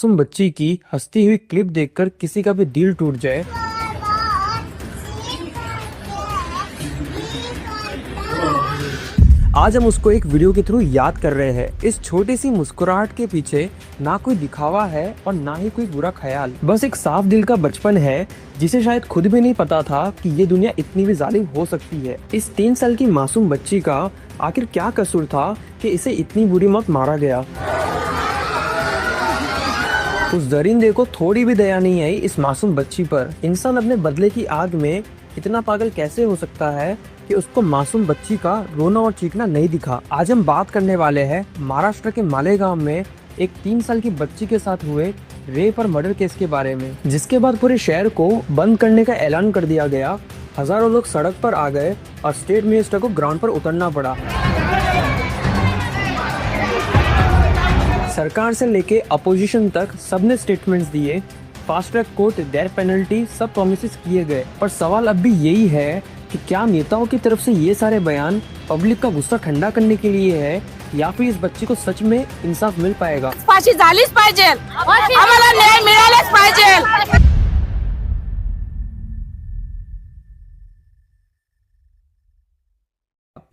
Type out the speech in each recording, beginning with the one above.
मासूम बच्ची की हंसती हुई क्लिप देखकर किसी का भी दिल टूट जाए। आज हम उसको एक वीडियो के थ्रू याद कर रहे हैं। इस छोटी सी मुस्कुराहट के पीछे ना कोई दिखावा है और ना ही कोई बुरा ख्याल, बस एक साफ दिल का बचपन है जिसे शायद खुद भी नहीं पता था कि ये दुनिया इतनी भी जालिम हो सकती है। इस 3 साल की मासूम बच्ची का आखिर क्या कसूर था कि इसे इतनी बुरी मौत मारा गया। उस दरिंदे को थोड़ी भी दया नहीं आई इस मासूम बच्ची पर। इंसान अपने बदले की आग में इतना पागल कैसे हो सकता है कि उसको मासूम बच्ची का रोना और चीखना नहीं दिखा। आज हम बात करने वाले हैं महाराष्ट्र के मालेगांव में एक 3 साल की बच्ची के साथ हुए रेप और मर्डर केस के बारे में, जिसके बाद पूरे शहर को बंद करने का ऐलान कर दिया गया। हजारों लोग सड़क पर आ गए और स्टेट मिनिस्टर को ग्राउंड पर उतरना पड़ा। सरकार से लेके अपोजिशन तक सबने स्टेटमेंट्स दिए, fast track court, death penalty, सब प्रोमिसेस किए गए। पर सवाल अब भी यही है कि क्या नेताओं की तरफ से ये सारे बयान पब्लिक का गुस्सा ठंडा करने के लिए है या फिर इस बच्ची को सच में इंसाफ मिल पाएगा। फाशी झालीच पाहिजे, आम्हाला न्याय मिळालाच पाहिजे।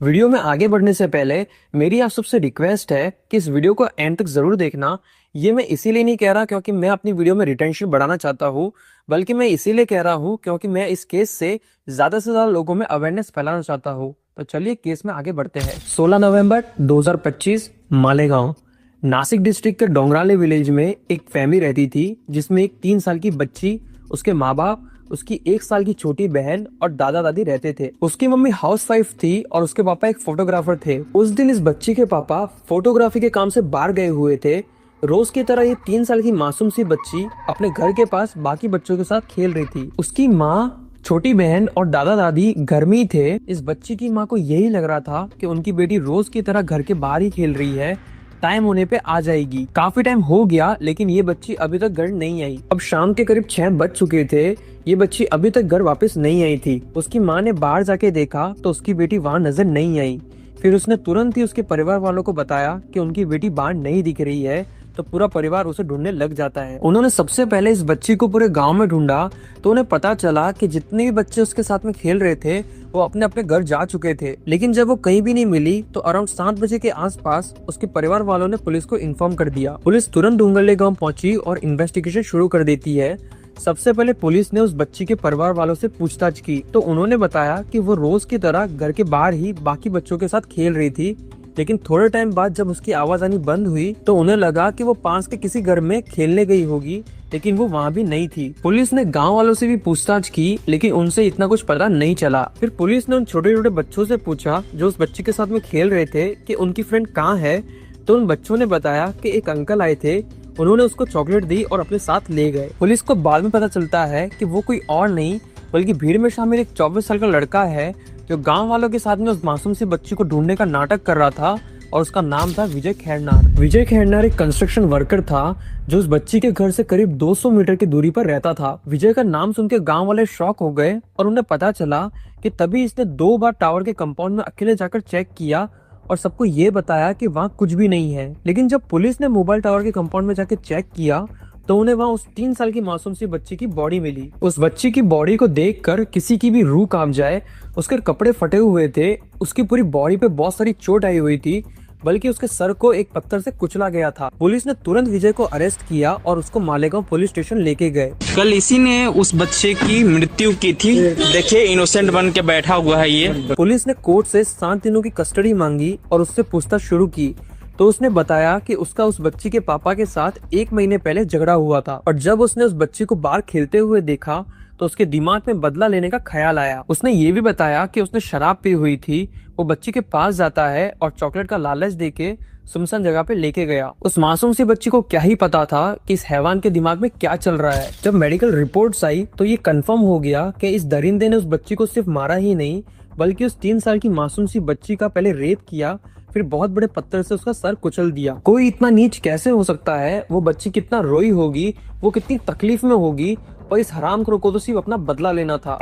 वीडियो में आगे बढ़ने से पहले मेरी आप सबसे रिक्वेस्ट है कि इस वीडियो को एंड तक जरूर देखना। ये मैं इसीलिए नहीं कह रहा क्योंकि मैं अपनी वीडियो में रिटेंशन बढ़ाना चाहता हूँ, बल्कि मैं इसीलिए कह रहा हूँ क्योंकि मैं इस केस से ज्यादा लोगों में अवेयरनेस फैलाना चाहता हूँ। तो चलिए केस में आगे बढ़ते हैं। 16 नवंबर 2025 मालेगांव, नासिक डिस्ट्रिक्ट के डोंगराले विलेज में एक फैमिली रहती थी जिसमें एक 3 साल की बच्ची, उसके माँ बाप, उसकी 1 साल की छोटी बहन और दादा दादी रहते थे। उसकी मम्मी हाउसवाइफ थी और उसके पापा एक फोटोग्राफर थे। उस दिन इस बच्ची के पापा फोटोग्राफी के काम से बाहर गए हुए थे। रोज की तरह ये 3 साल की मासूम सी बच्ची अपने घर के पास बाकी बच्चों के साथ खेल रही थी। उसकी माँ, छोटी बहन और दादा दादी घर में ही थे। इस बच्ची की माँ को यही लग रहा था कि उनकी बेटी रोज की तरह घर के बाहर ही खेल रही है, टाइम होने पे आ जाएगी। काफी टाइम हो गया लेकिन ये बच्ची अभी तक घर नहीं आई। अब शाम के करीब 6 बज चुके थे, ये बच्ची अभी तक घर वापस नहीं आई थी। उसकी माँ ने बाहर जाके देखा तो उसकी बेटी वहाँ नजर नहीं आई। फिर उसने तुरंत ही उसके परिवार वालों को बताया कि उनकी बेटी बाहर नहीं दिख रही है, तो पूरा परिवार उसे ढूंढने लग जाता है। उन्होंने सबसे पहले इस बच्ची को पूरे गांव में ढूंढा तो उन्हें पता चला कि जितने भी बच्चे उसके साथ में खेल रहे थे वो अपने अपने घर जा चुके थे। लेकिन जब वो कहीं भी नहीं मिली तो अराउंड 7 बजे के आसपास उसके परिवार वालों ने पुलिस को इन्फॉर्म कर दिया। पुलिस तुरंत डूंगरले गांव पहुंची और इन्वेस्टिगेशन शुरू कर देती है। सबसे पहले पुलिस ने उस बच्ची के परिवार वालों से पूछताछ की तो उन्होंने बताया कि वो रोज की तरह घर के बाहर ही बाकी बच्चों के साथ खेल रही थी। लेकिन थोड़े टाइम बाद जब उसकी आवाज आनी बंद हुई तो उन्हें लगा कि वो पास के किसी घर में खेलने गई होगी, लेकिन वो वहाँ भी नहीं थी। पुलिस ने गांव वालों से भी पूछताछ की लेकिन उनसे इतना कुछ पता नहीं चला। फिर पुलिस ने उन छोटे छोटे बच्चों से पूछा जो उस बच्ची के साथ में खेल रहे थे कि उनकी फ्रेंड कहाँ है। तो उन बच्चों ने बताया कि एक अंकल आए थे, उन्होंने उसको चॉकलेट दी और अपने साथ ले गए। पुलिस को बाद में पता चलता है कि वो कोई और नहीं बल्कि भीड़ में शामिल एक 24 साल का लड़का है जो गांव वालों के साथ में उस मासूम सी बच्ची को ढूंढने का नाटक कर रहा था और उसका नाम था विजय खैरनार। विजय खैरनार एक कंस्ट्रक्शन वर्कर था जो उस बच्ची के घर से करीब 200 मीटर की दूरी पर रहता था। विजय का नाम सुनकर गांव वाले शॉक हो गए और उन्हें पता चला कि तभी इसने 2 बार टावर के कंपाउंड में अकेले जाकर चेक किया और सबको ये बताया कि वहाँ कुछ भी नहीं है। लेकिन जब पुलिस ने मोबाइल टावर के कंपाउंड में जाकर चेक किया तो उन्हें वहाँ उस 3 साल की मासूम सी बच्ची की बॉडी मिली। उस बच्ची की बॉडी को देखकर किसी की भी रूह कांप जाए। उसके कपड़े फटे हुए थे, उसकी पूरी बॉडी पे बहुत सारी चोट आई हुई थी, बल्कि उसके सर को एक पत्थर से कुचला गया था। पुलिस ने तुरंत विजय को अरेस्ट किया और उसको मालेगांव पुलिस स्टेशन लेके गए। कल इसी ने उस बच्चे की मृत्यु की थी। देखिए इनोसेंट बन के बैठा हुआ है ये। पुलिस ने कोर्ट से 7 दिनों की कस्टडी मांगी और उससे पूछताछ शुरू की तो उसने बताया कि उसका उस बच्ची के पापा के साथ 1 महीने पहले झगड़ा हुआ था और जब उसने उस बच्ची को बाहर खेलते हुए देखा तो उसके दिमाग में बदला लेने का ख्याल आया। उसने ये भी बताया कि उसने शराब पी हुई थी। वो बच्ची के पास जाता है और चॉकलेट का लालच देके सुनसान जगह पे लेके गया। उस मासूम सी बच्ची को क्या ही पता था कि इस हैवान के दिमाग में क्या चल रहा है। जब मेडिकल रिपोर्ट्स आई तो ये कंफर्म हो गया कि इस दरिंदे ने उस बच्ची को सिर्फ मारा ही नहीं बल्कि उस 3 साल की मासूम सी बच्ची का पहले रेप किया, फिर बहुत बड़े पत्थर से उसका सर कुचल दिया। कोई इतना नीच कैसे हो सकता है? वो बच्ची कितना रोई होगी, वो कितनी तकलीफ में होगी, और इस हरामखोर को तो सिर्फ अपना बदला लेना था।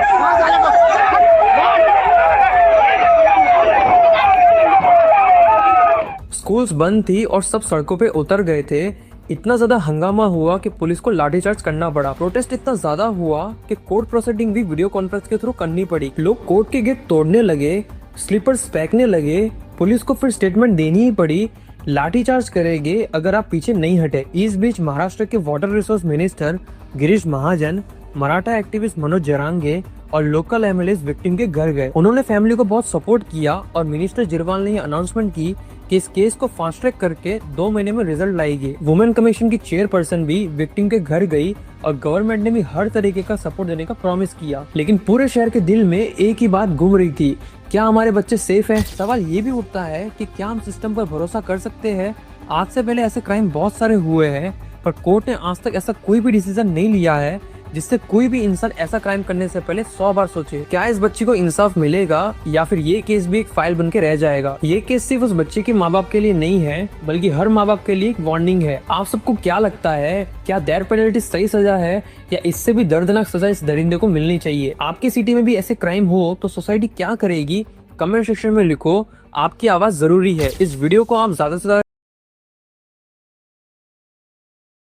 स्कूल्स बंद थी और सब सड़कों पे उतर गए थे। इतना ज्यादा हंगामा हुआ कि पुलिस को लाठीचार्ज करना पड़ा। प्रोटेस्ट इतना ज्यादा हुआ कि कोर्ट प्रोसीडिंग भी वीडियो कॉन्फ्रेंस के थ्रू करनी पड़ी। लोग कोर्ट के गेट तोड़ने लगे, स्लीपर्स फेंकने लगे। पुलिस को फिर स्टेटमेंट देनी ही पड़ी, लाठीचार्ज करेंगे अगर आप पीछे नहीं हटे। इस बीच महाराष्ट्र के water resource minister Girish Mahajan, Maratha activist Manoj Jarange और लोकल एमएलए विक्टिम के घर गए। उन्होंने फैमिली को बहुत सपोर्ट किया और मिनिस्टर जिरवाल ने अनाउंसमेंट की कि इस केस को फास्ट ट्रैक करके 2 महीने में रिजल्ट लाएगी। वुमेन कमीशन की चेयरपर्सन भी विक्टिम के घर गई और गवर्नमेंट ने भी हर तरीके का सपोर्ट देने का प्रॉमिस किया। लेकिन पूरे शहर के दिल में एक ही बात घूम रही थी, क्या हमारे बच्चे सेफ हैं? सवाल ये भी उठता है कि क्या हम सिस्टम पर भरोसा कर सकते हैं? आज से पहले ऐसे क्राइम बहुत सारे हुए हैं, पर कोर्ट ने आज तक ऐसा कोई भी डिसीजन नहीं लिया है जिससे कोई भी इंसान ऐसा क्राइम करने से पहले 100 बार सोचे। क्या इस बच्ची को इंसाफ मिलेगा या फिर ये केस भी एक फाइल बन के रह जाएगा? ये केस सिर्फ उस बच्चे के माँ बाप के लिए नहीं है, बल्कि हर माँ बाप के लिए एक वार्निंग है। आप सबको क्या लगता है, क्या डेथ पेनल्टी सही सजा है या इससे भी दर्दनाक सजा इस दरिंदे को मिलनी चाहिए? आपकी सिटी में भी ऐसे क्राइम हो तो सोसाइटी क्या करेगी? कमेंट सेक्शन में लिखो, आपकी आवाज जरूरी है। इस वीडियो को आप ज्यादा से ज्यादा